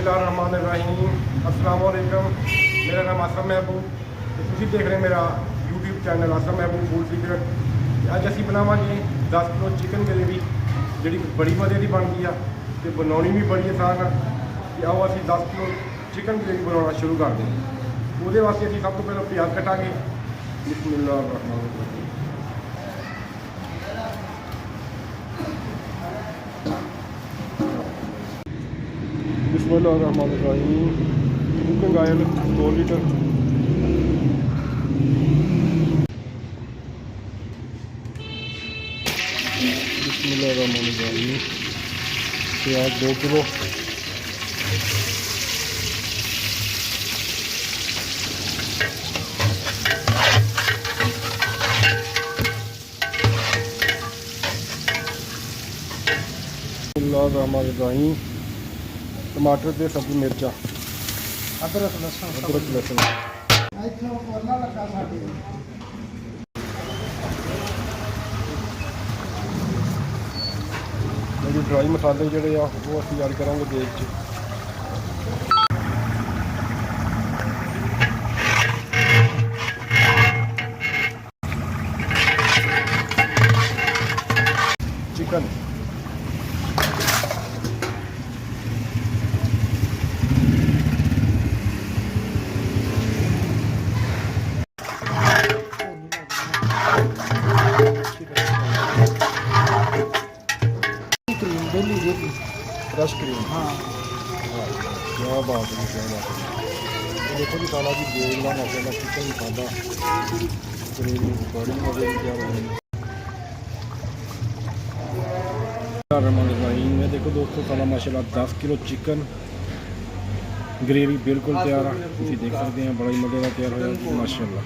बिस्मिल्लाहिर्रहमानिर्रहीम अस्सलाम वालेकुम। मेरा नाम असलम महबूब ते तुसीं देख रहे मेरा यूट्यूब चैनल असलम महबूब फूड सीक्रेट। अज असीं बनावांगे 10 किलो चिकन ग्रेवी जिहड़ी बड़ी मज़े की बनती है ते बनाउणी भी बड़ी आसान है। ते आओ असीं 10 किलो चिकन ग्रेवी बनाउणा शुरू करदे हां। ਉਹਦੇ वास्ते असीं सब तो पहले प्याज कटांगे। बिस्मिल्लाहिर्रहमानिर्रहीम। बिस्मिल्लाहिर्रहमानिर्रहीम। Cooking oil 2 litre. बिस्मिल्लाहिर्रहमानिर्रहीम। प्याज 2 किलो। बिस्मिल्लाहिर्रहमानिर्रहीम। टमाटर ते सब्जी मिर्चा अदरक लहसुन इत्थों कोला लगा साडे जी ड्राई मसाले जोड़े आ वो असीं ऐड करांगे देग च। Chicken cream daily daily fresh cream. हाँ क्या बात है, क्या बात है। देखो जी साला जी देग का मसाला चिकन मसाला ग्रेवी बड़ी मजे की तैयार हो गई। मैं देखो दोस्तों साला माशाल्लाह 10 किलो चिकन ग्रेवी बिल्कुल तैयार है। तुसीं देख सकते हैं बड़ा ही मज़े का तैयार होया माशाल्लाह।